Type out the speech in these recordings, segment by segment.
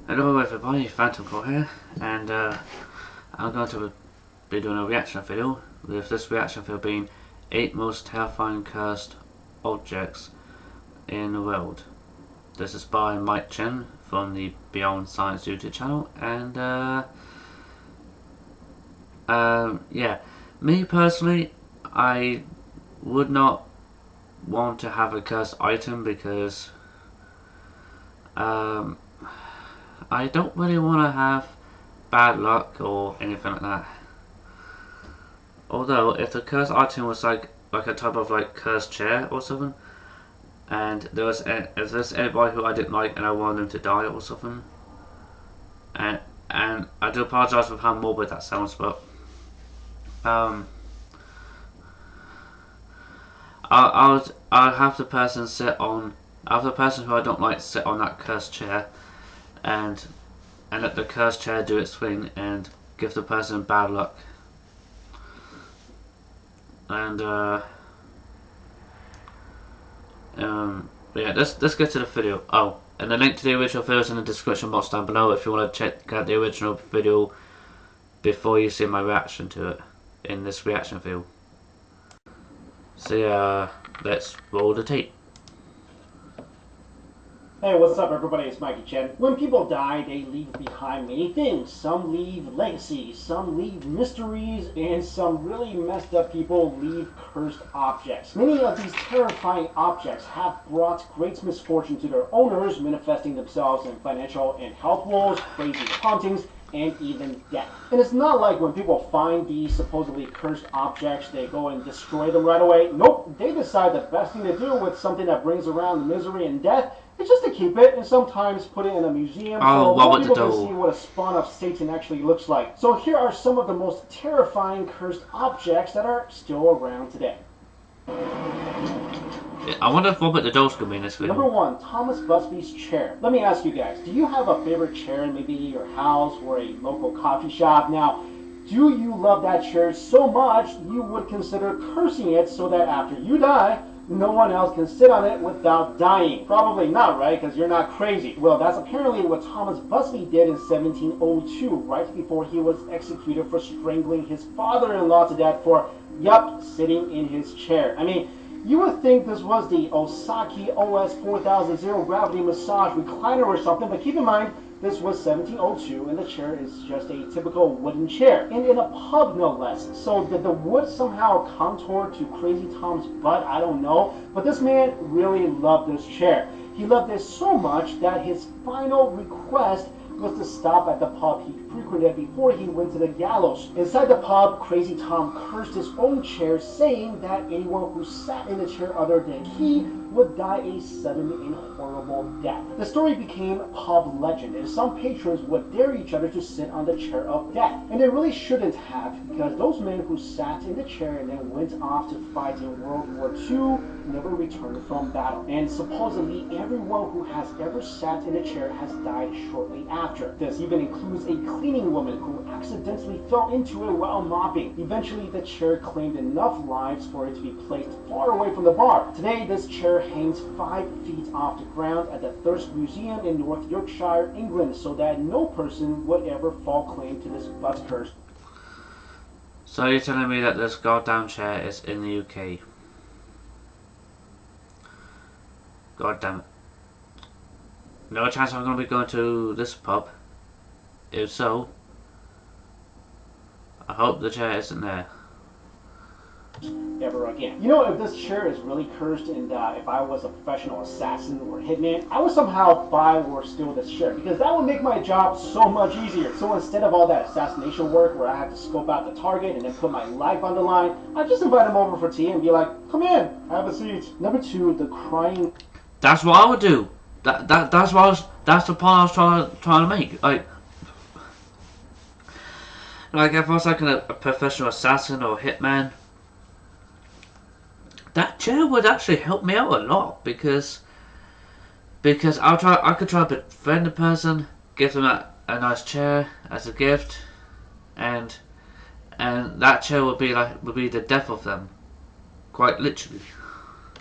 Hello everybody, Phantom Core here, and I'm going to be doing a reaction video, with this reaction video being 8 most terrifying cursed objects in the world. This is by Mike Chen from the Beyond Science YouTube channel, and yeah, me personally, I would not want to have a cursed item because I don't really want to have bad luck or anything like that. Although, if the cursed item was like a type of like cursed chair or something, and if there's anybody who I didn't like and I wanted them to die or something, and I do apologise for how morbid that sounds, but I'll have the person who I don't like sit on that cursed chair, and let the cursed chair do its thing and give the person bad luck. And yeah, let's get to the video. Oh, and the link to the original video is in the description box down below if you want to check out the original video before you see my reaction to it in this reaction video. So yeah, let's roll the tape. Hey, what's up everybody, it's Mikey Chen. When people die, they leave behind many things. Some leave legacies, some leave mysteries, and some really messed up people leave cursed objects. Many of these terrifying objects have brought great misfortune to their owners, manifesting themselves in financial and health woes, crazy hauntings, and even death. And it's not like when people find these supposedly cursed objects, they go and destroy them right away. Nope, they decide the best thing to do with something that brings around misery and death is just to keep it and sometimes put it in a museum so more people can see what a spawn of Satan actually looks like. So here are some of the most terrifying cursed objects that are still around today. I wonder if Robert the Doll's going to be in this video. Number 1, Thomas Busby's chair. Let me ask you guys, do you have a favorite chair in maybe your house or a local coffee shop? Now, do you love that chair so much you would consider cursing it so that after you die, no one else can sit on it without dying? Probably not, right? Because you're not crazy. Well, that's apparently what Thomas Busby did in 1702, right before he was executed for strangling his father-in-law to death for, sitting in his chair. I mean, you would think this was the Osaki OS 4000 zero gravity massage recliner or something, but keep in mind, this was 1702, and the chair is just a typical wooden chair, and in a pub no less. So did the wood somehow contour to Crazy Tom's butt? I don't know, but this man really loved this chair. He loved it so much that his final request was to stop at the pub he frequented before he went to the gallows. Inside the pub, Crazy Tom cursed his own chair, saying that anyone who sat in the chair other than he would die a sudden and horrible death. The story became pub legend, and some patrons would dare each other to sit on the chair of death. And they really shouldn't have, because those men who sat in the chair and then went off to fight in World War II never returned from battle. And supposedly everyone who has ever sat in a chair has died shortly after. This even includes a cleaning woman who accidentally fell into it while mopping. Eventually the chair claimed enough lives for it to be placed far away from the bar. Today this chair hangs 5 feet off the ground at the Thirst Museum in North Yorkshire, England, so that no person would ever fall claim to this butt curse. So you're telling me that this goddamn chair is in the UK? God damn it. No chance I'm going to be going to this pub. If so, I hope the chair isn't there. Ever again. You know, if this chair is really cursed and if I was a professional assassin or hitman, I would somehow buy or steal this chair, because that would make my job so much easier. So instead of all that assassination work where I have to scope out the target and then put my life on the line, I just invite him over for tea and be like, come in, have a seat. Number 2, the crying. That's what I would do. That's the point I was trying to make. Like if I was like a professional assassin or hitman, that chair would actually help me out a lot, because I could try to befriend the person, give them a nice chair as a gift, and that chair would be the death of them, quite literally.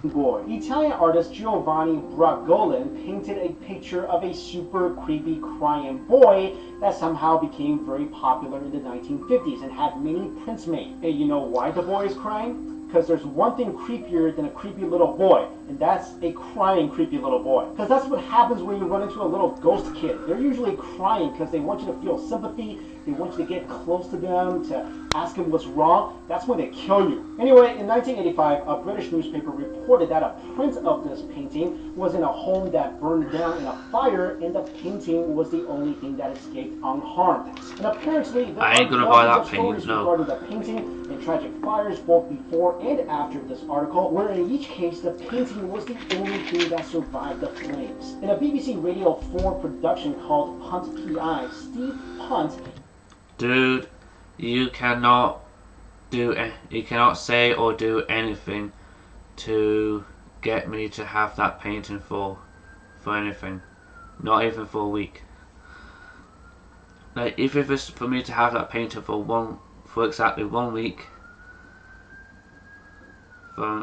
boy. Italian artist Giovanni Bragolin painted a picture of a super creepy crying boy that somehow became very popular in the 1950s and had many prints made. And you know why the boy is crying? Because there's one thing creepier than a creepy little boy, and that's a crying creepy little boy. Because that's what happens when you run into a little ghost kid. They're usually crying because they want you to feel sympathy, they want you to get close to them, to ask them what's wrong. That's when they kill you. Anyway, in 1985, a British newspaper reported that a print of this painting was in a home that burned down in a fire, and the painting was the only thing that escaped unharmed. And apparently, there I ain't are gonna buy that dozens of stories painting, no. regarding the painting and tragic fires both before and after this article, where in each case the painting was the only thing that survived the flames. In a BBC Radio 4 production called Punt PI, Steve Punt. Dude, you cannot say or do anything to get me to have that painting for anything. Not even for a week. Like, if it was for me to have that painting for exactly 1 week,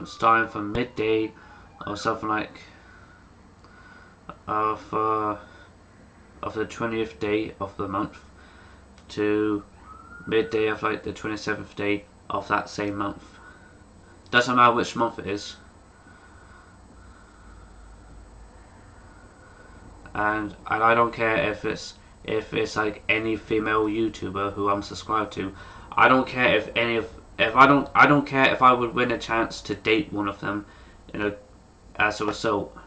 starting from midday or something like of the 20th day of the month to midday of like the 27th day of that same month. Doesn't matter which month it is. And I don't care if it's like any female YouTuber who I'm subscribed to. I don't care I don't care if I would win a chance to date one of them as a result.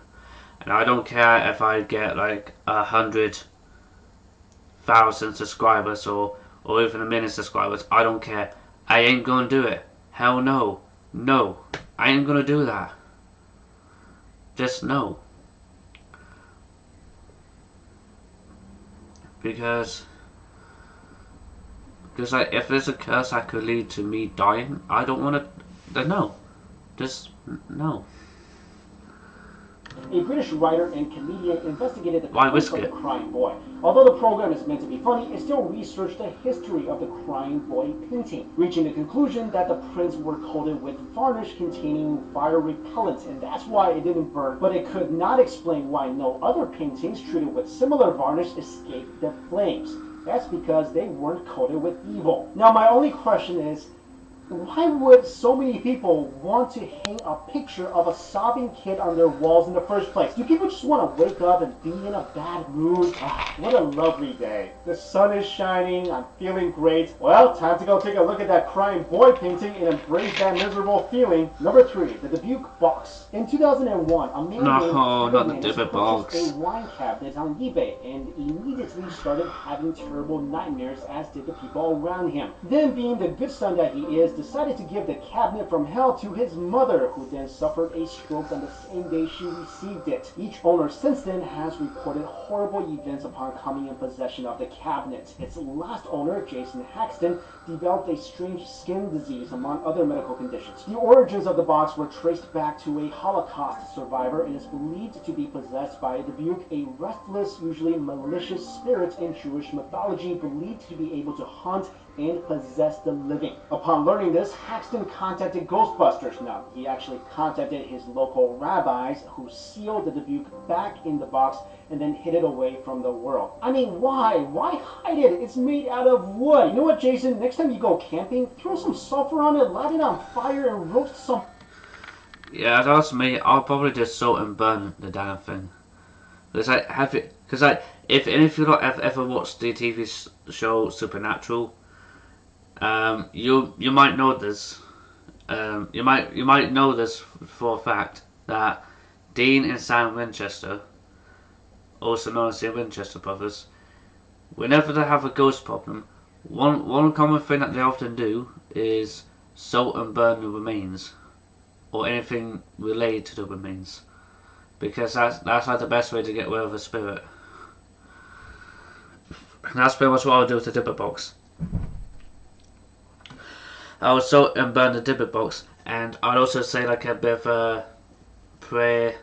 And I don't care if I get like 100,000 subscribers or even 1 million subscribers. I don't care. I ain't gonna do it. Hell no. No. I ain't gonna do that. Just no. Because like, if there's a curse that could lead to me dying, I don't want to. Then no. Just no. A British writer and comedian investigated the Why cause whisk of the it? crying boy. Although the program is meant to be funny, it still researched the history of the crying boy painting, reaching the conclusion that the prints were coated with varnish containing fire repellent, and that's why it didn't burn. But it could not explain why no other paintings treated with similar varnish escaped the flames. That's because they weren't coated with evil. Now, my only question is, why would so many people want to hang a picture of a sobbing kid on their walls in the first place? Do people just want to wake up and be in a bad mood? What a lovely day. The sun is shining, I'm feeling great. Well, time to go take a look at that crying boy painting and embrace that miserable feeling. Number 3, the Dubuque box. In 2001, a man named not the Kevin Dubuque purchased box. a wine cabinet on eBay and immediately started having terrible nightmares, as did the people around him. Then, being the good son that he is, decided to give the cabinet from hell to his mother, who then suffered a stroke on the same day she received it. Each owner since then has reported horrible events upon coming in possession of the cabinet. Its last owner, Jason Haxton, developed a strange skin disease among other medical conditions. The origins of the box were traced back to a Holocaust survivor and is believed to be possessed by Dubuque, a restless, usually malicious spirit in Jewish mythology, believed to be able to haunt and possess the living. Upon learning this, Haxton contacted Ghostbusters. Now, he actually contacted his local rabbis, who sealed the Dubuque back in the box and then hid it away from the world. I mean, why? Why hide it? It's made out of wood. You know what, Jason? Next time you go camping, throw some sulfur on it, light it on fire, and roast some. Yeah, that's me. I'll probably just salt and burn the damn thing. Because if you've not ever watched the TV show Supernatural, you might know this. You might know this for a fact that Dean and Sam Winchester, also known as the Winchester brothers, whenever they have a ghost problem, one common thing that they often do is salt and burn the remains, or anything related to the remains, because that's like the best way to get rid of a spirit. And that's pretty much what I'll do with the dipper box. I would salt and burn the dipper box, and I'd also say like a bit of a prayer,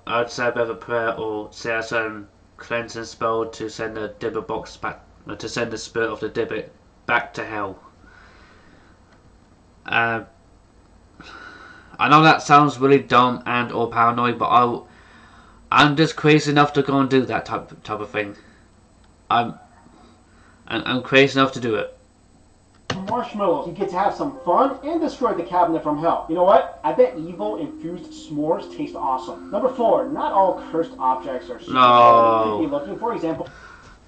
I'd say a bit of a prayer, or say a certain cleansing spell to send the dipper box back, to send the spirit of the Dybbuk back to hell. I I know that sounds really dumb and or paranoid, but I'm just crazy enough to go and do that type of thing. I'm crazy enough to do it. Marshmallows. You get to have some fun and destroy the cabinet from hell. You know what? I bet evil infused s'mores taste awesome. Number 4. Not all cursed objects are super creepy looking. For example.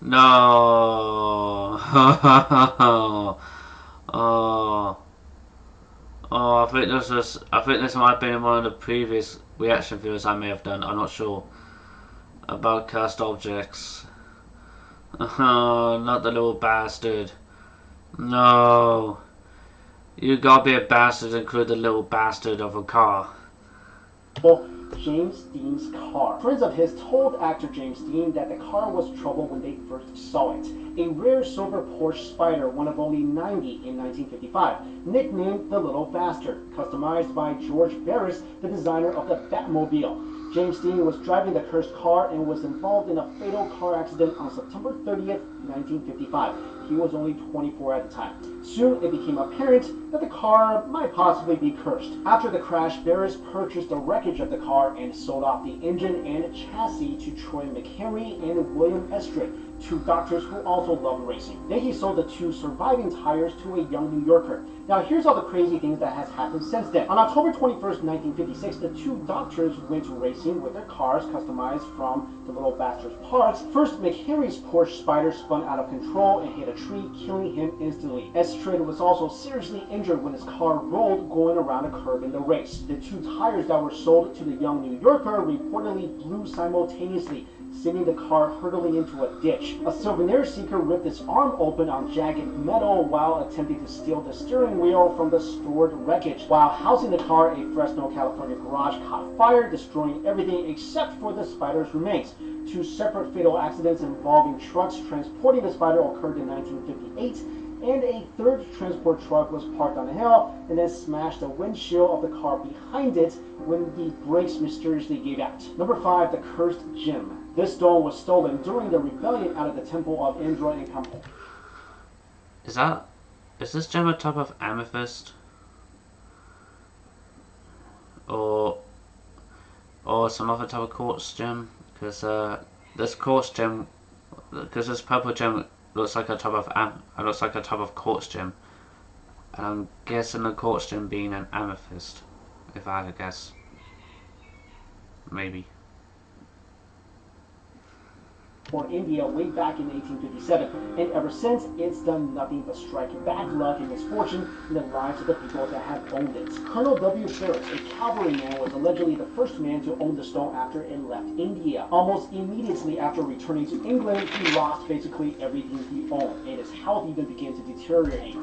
No. Oh. I think this might have been in one of the previous reaction videos I may have done. I'm not sure. About cursed objects. Oh, not the little bastard. No. You gotta be a bastard to include the little bastard of a car. James Dean's car. Friends of his told actor James Dean that the car was trouble when they first saw it. A rare silver Porsche Spider, one of only 90 in 1955, nicknamed the Little Bastard, customized by George Barris, the designer of the Batmobile. James Dean was driving the cursed car and was involved in a fatal car accident on September 30th, 1955. He was only 24 at the time. Soon it became apparent that the car might possibly be cursed. After the crash, Barris purchased the wreckage of the car and sold off the engine and chassis to Troy McHenry and William Basterd, 2 doctors who also loved racing. Then he sold the 2 surviving tires to a young New Yorker. Now here's all the crazy things that has happened since then. On October 21st, 1956, the 2 doctors went racing with their cars customized from the Little Bastard's parts. First, McHenry's Porsche Spider spun out of control and hit a tree, killing him instantly. Basterd was also seriously injured when his car rolled going around a curb in the race. The 2 tires that were sold to the young New Yorker reportedly blew simultaneously, sending the car hurtling into a ditch. A souvenir seeker ripped his arm open on jagged metal while attempting to steal the steering wheel from the stored wreckage. While housing the car, a Fresno, California garage caught fire, destroying everything except for the Spider's remains. 2 separate fatal accidents involving trucks transporting the Spider occurred in 1958, and a 3rd transport truck was parked on a hill and then smashed the windshield of the car behind it when the brakes mysteriously gave out. Number 5, the cursed gem. This stone was stolen during the rebellion out of the temple of Indra in Cambodia. Is this gem a type of amethyst? Or some other type of quartz gem? Because this quartz gem, because this purple gem looks like a type of quartz gem, and I'm guessing the quartz gem being an amethyst, if I had to guess. Maybe. For India way back in 1857, and ever since it's done nothing but strike bad luck and misfortune in the lives of the people that have owned it. Colonel W. Barris, a cavalryman, was allegedly the first man to own the stone after it left India. Almost immediately after returning to England, he lost basically everything he owned, and his health even began to deteriorate.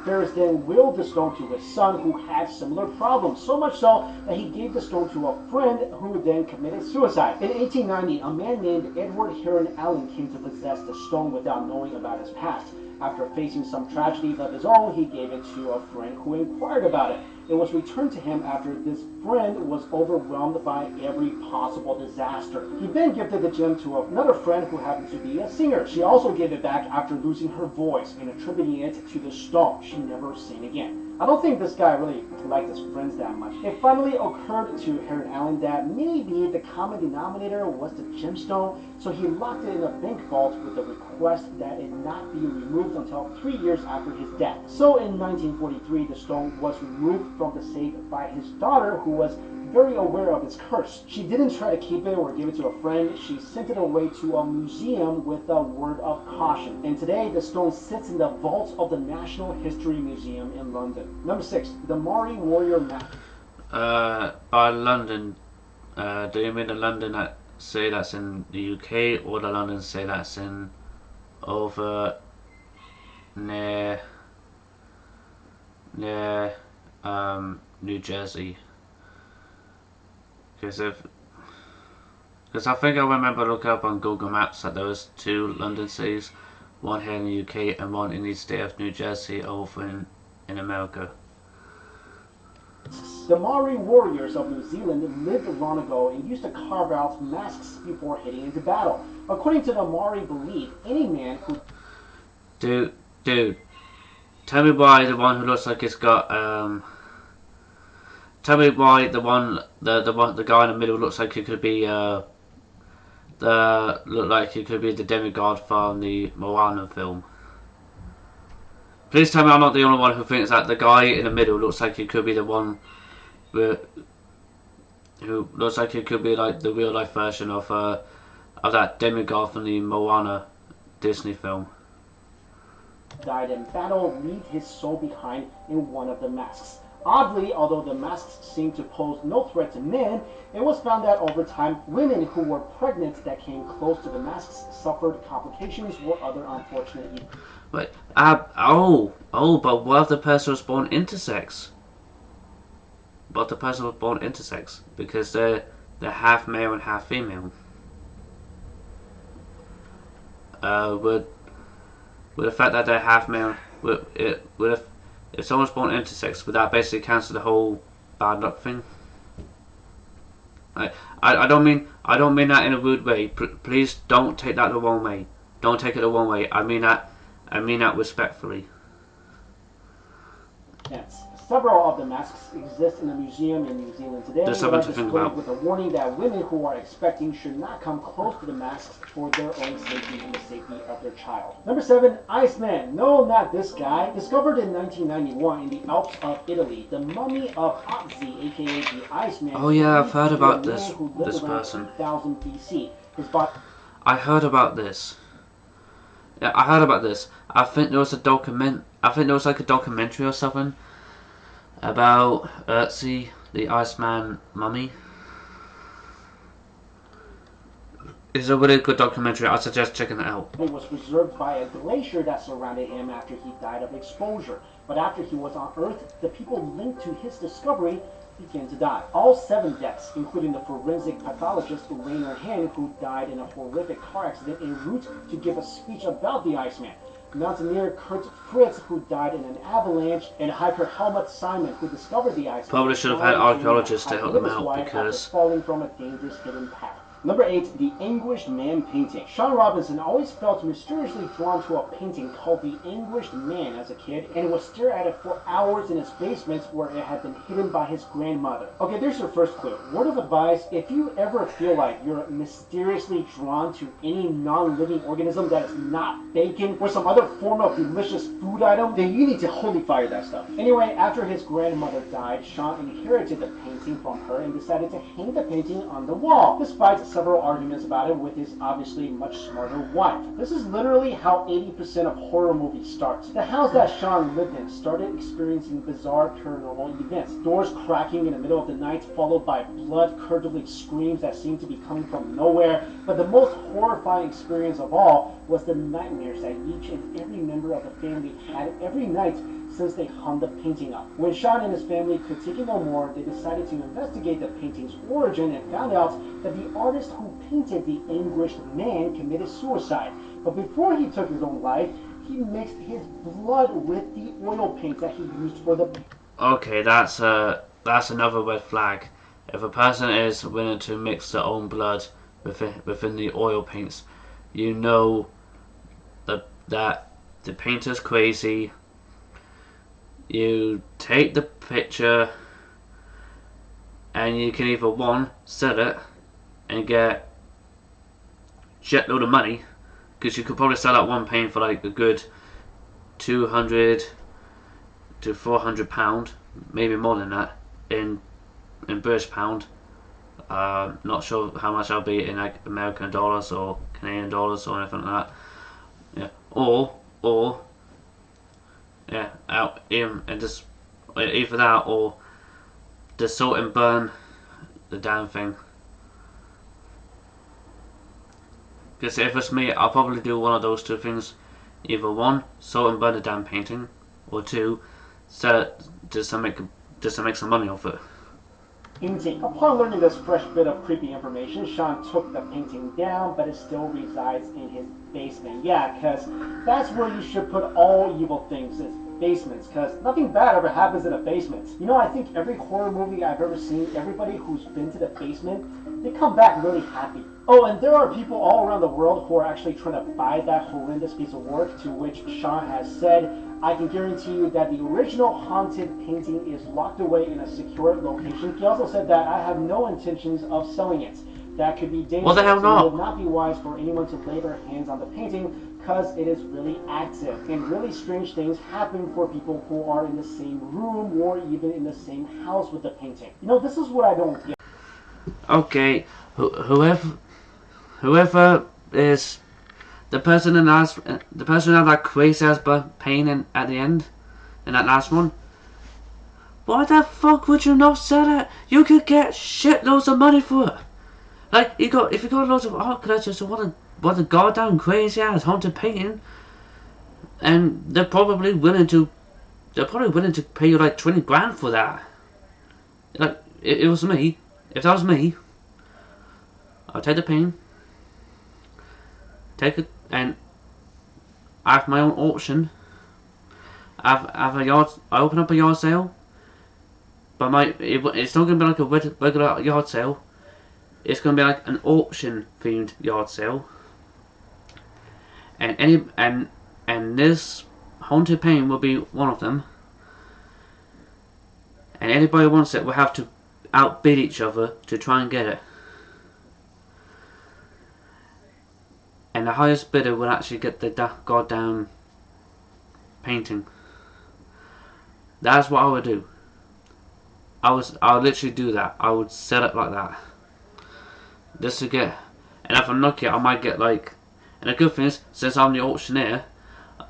Barris then willed the stone to his son, who had similar problems, so much so that he gave the stone to a friend who then committed suicide. In 1890, a man named Edward Heron Allen came to possess the stone without knowing about his past. After facing some tragedies of his own, he gave it to a friend who inquired about it. It was returned to him after this friend was overwhelmed by every possible disaster. He then gifted the gem to another friend who happened to be a singer. She also gave it back after losing her voice and attributing it to the stone she never sang again. I don't think this guy really liked his friends that much. It finally occurred to Heron Allen that maybe the common denominator was the gemstone, so he locked it in a bank vault with the request that it not be removed until 3 years after his death. So in 1943, the stone was removed from the safe by his daughter, who was very aware of its curse. She didn't try to keep it or give it to a friend. She sent it away to a museum with a word of caution. And today, the stone sits in the vaults of the National History Museum in London. Number 6, the Maori warrior map. By London, do you mean the London that say that's in the UK, or the London say that's in over near New Jersey? Because I think I remember looking up on Google Maps that there was 2 London cities, one here in the UK and one in the state of New Jersey over in America. The Maori warriors of New Zealand lived long ago and used to carve out masks before heading into battle. According to the Maori belief, any man who... Dude, tell me why the one who looks like it's got Tell me why the guy in the middle looks like he could be the demigod from the Moana film. Please tell me I'm not the only one who thinks that the guy in the middle looks like he could be the one who looks like he could be like the real life version of that demigod from the Moana Disney film. Died in battle, leave his soul behind in one of the masks. Oddly, although the masks seemed to pose no threat to men, it was found that over time, women who were pregnant that came close to the masks suffered complications or other unfortunate events. Wait, but what if the person was born intersex? But the person was born intersex because they're half male and half female. Would the fact that they're half male, if someone's born intersex, would that basically cancel the whole bad luck thing? I don't mean that in a rude way. Please don't take that the wrong way. Don't take it the wrong way. I mean that respectfully. Yes. Several of the masks exist in a museum in New Zealand today. There's something to think about. With a warning that women who are expecting should not come close to the masks for their own safety and the safety of their child. Number 7, Iceman. No, not this guy. Discovered in 1991 in the Alps of Italy, the mummy of Otzi, aka the Iceman. Oh yeah, I've heard about this person. 2000 BC. His body. I heard about this. Yeah, I heard about this. I think there was a like a documentary or something about Otzi, the Iceman mummy. It's a really good documentary. I suggest checking it out. It was preserved by a glacier that surrounded him after he died of exposure. But after he was on Earth, the people linked to his discovery began to die. All 7 deaths, including the forensic pathologist Rainer Hen, who died in a horrific car accident en route to give a speech about the Iceman. Mountaineer Kurt Fritz, who died in an avalanche, and hiker Helmut Simon, who discovered the Iceman. Probably should have had archaeologists to help them out because falling from a dangerous hidden path. Number 8, the Anguished Man painting. Sean Robinson always felt mysteriously drawn to a painting called the Anguished Man as a kid, and would stare at it for hours in his basement where it had been hidden by his grandmother. Okay, there's your first clue. Word of advice, if you ever feel like you're mysteriously drawn to any non-living organism that is not bacon or some other form of delicious food item, then you need to holy fire that stuff. Anyway, after his grandmother died, Sean inherited the painting from her and decided to hang the painting on the wall, despite several arguments about it with his obviously much smarter wife. This is literally how 80% of horror movies start. The house that Sean lived in started experiencing bizarre paranormal events. Doors cracking in the middle of the night, followed by blood-curdling screams that seemed to be coming from nowhere. But the most horrifying experience of all was the nightmares that each and every member of the family had every night since they hung the painting up. When Sean and his family could take it no more, they decided to investigate the painting's origin and found out that the artist who painted the Anguished Man committed suicide. But before he took his own life, he mixed his blood with the oil paint that he used for the... Okay, that's another red flag. If a person is willing to mix their own blood within the oil paints, you know that the painter's crazy. You take the picture and you can either one, sell it and get a shitload of money, because you could probably sell that one paint for like a good 200 to 400 pound, maybe more than that in British pound. Not sure how much that'll be in like American dollars or Canadian dollars or anything like that. Yeah, or yeah, out and just either that or just salt and burn the damn thing. Because if it's me, I'll probably do one of those 2 things. Either 1, salt and burn the damn painting, or 2, sell it just to make some money off it. Painting. Upon learning this fresh bit of creepy information, Sean took the painting down, but it still resides in his basement. Yeah, because that's where you should put all evil things, is basements, because nothing bad ever happens in a basement. You know, I think every horror movie I've ever seen, everybody who's been to the basement, they come back really happy. Oh, and there are people all around the world who are actually trying to buy that horrendous piece of work, to which Sean has said, I can guarantee you that the original haunted painting is locked away in a secure location. He also said that I have no intentions of selling it. That could be dangerous. What the hell not? It would not be wise for anyone to lay their hands on the painting because it is really active. And really strange things happen for people who are in the same room or even in the same house with the painting. You know, this is what I don't get. Okay, whoever is the person that had that crazy ass pain at the end in that last one. Why the fuck would you not sell it? You could get shitloads of money for it. Like if you got loads of art collectors who want a goddamn crazy ass haunted painting, and they're probably willing to pay you like 20 grand for that. Like it was me. If that was me, I'll take the painting, take it, and I have my own auction. I open up a yard sale, but it's not gonna be like a regular yard sale. It's gonna be like an auction themed yard sale, and this haunted painting will be one of them. And anybody who wants it will have to outbid each other to try and get it. And the highest bidder will actually get the goddamn painting. That's what I would do. I would literally do that. I would sell it like that. Just to get, and if I'm lucky, I might get like, and the good thing is, since I'm the auctioneer,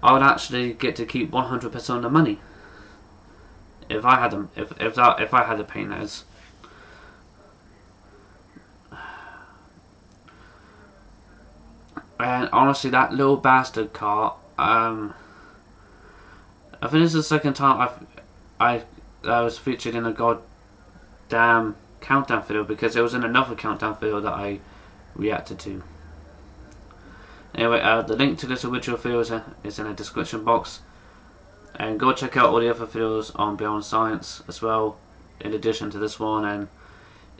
I would actually get to keep 100% of the money. If I had them, if I had the painters. And honestly, that little bastard car, I think this is the second time I was featured in a goddamn countdown video, because it was in another countdown video that I reacted to. Anyway, the link to this original video is in the description box, and go check out all the other videos on Beyond Science as well, in addition to this one. And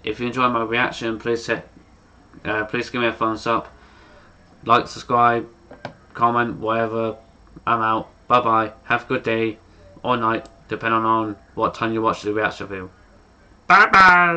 if you enjoy my reaction, please give me a thumbs up, like, subscribe, comment, whatever. I'm out. Bye bye. Have a good day or night, depending on what time you watch the reaction video. Bye bye.